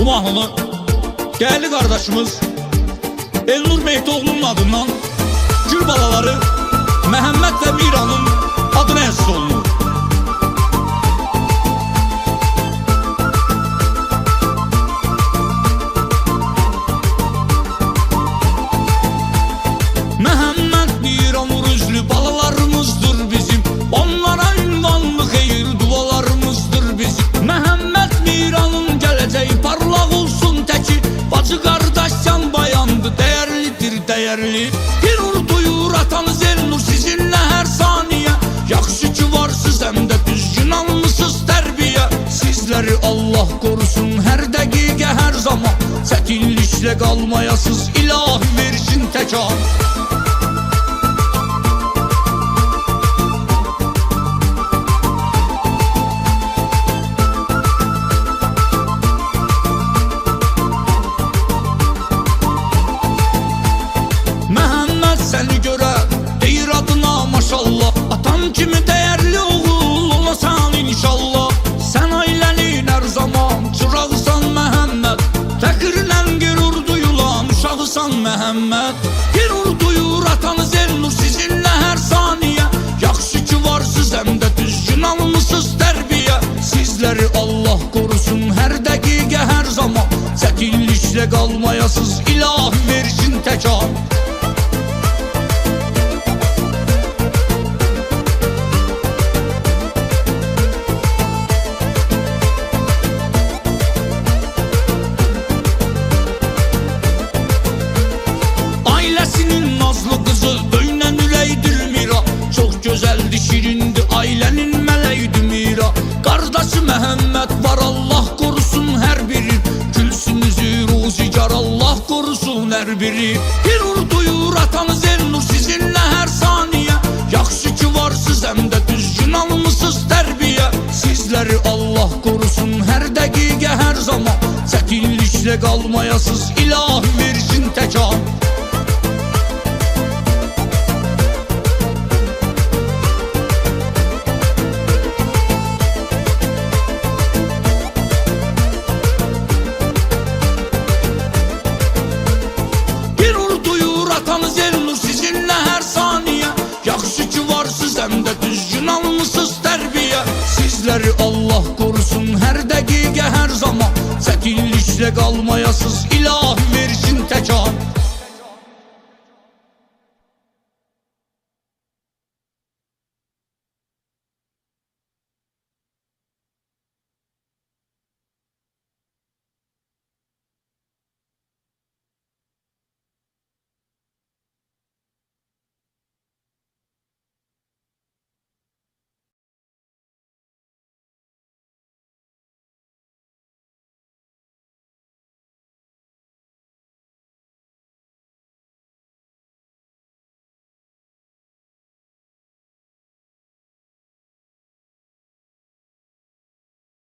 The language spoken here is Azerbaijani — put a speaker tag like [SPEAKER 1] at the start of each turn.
[SPEAKER 1] mahnını değerli kardeşimiz Elnur Mehtoğlu'nun adından Gül balaları Məhəmməd ve Miran'ın adına həsr olunur. Məhəmməd, Miran, Uruzlu balalarımızdır bizim. Onlara ünvanlı xeyir dualarımızdır bizim. Məhəmməd, Miran'ın gələcəyi parlaq olsun təki. Bacı qardaşcan bayandı, dəyərlidir, dəyərli. Bir duyur atanız Elnur sizinlə hər saniyə. Yaxşı ki varsız, həm də düzgün almışsız tərbiyə. Sizləri Allah qorusun hər dəqiqə, hər zaman. Çətinliklə qalmayasız, ilahi versin təkan. Səni görə deyir adına maşallah. Atan kimi dəyərli oğul olasan inşallah. Sən ailənin hər zaman çırağısan Məhəmməd. Fəxrlə qürur duyulan uşağısan Məhəmməd. Qürur duyur atanız Elnur sizinlə hər saniyə. Yaxşı ki varsız, həm də düzgün almışsız tərbiyə. Sizləri Allah qorusun hər dəqiqə, hər zaman. Çətinliklə qalmayasız, ilahi versin təkan. Ailəsinin nazlı qızı döynən ürəkdir Mira. Çox gözəldir, şirindir, ailənin mələyidir Mira. Qardaşı Məhəmməd var, Allah qorusun hər biri. Gülsünüzü ruzigar, Allah qorusun hər biri. Qürur duyur atanız Elnur sizinlə hər saniyə. Yaxşı ki varsız, həm də düzgün almışsız tərbiyə. Sizləri Allah qorusun hər dəqiqə, hər zaman. Çətinliklə qalmayasız, ilahi versin təkan. Atanız Elnur sizinlə hər saniyə. Yaxşı ki varsız, həm də düzgün almışsız tərbiyə. Sizləri Allah qorusun hər dəqiqə, hər zaman. Çətinliklə qalmayasız,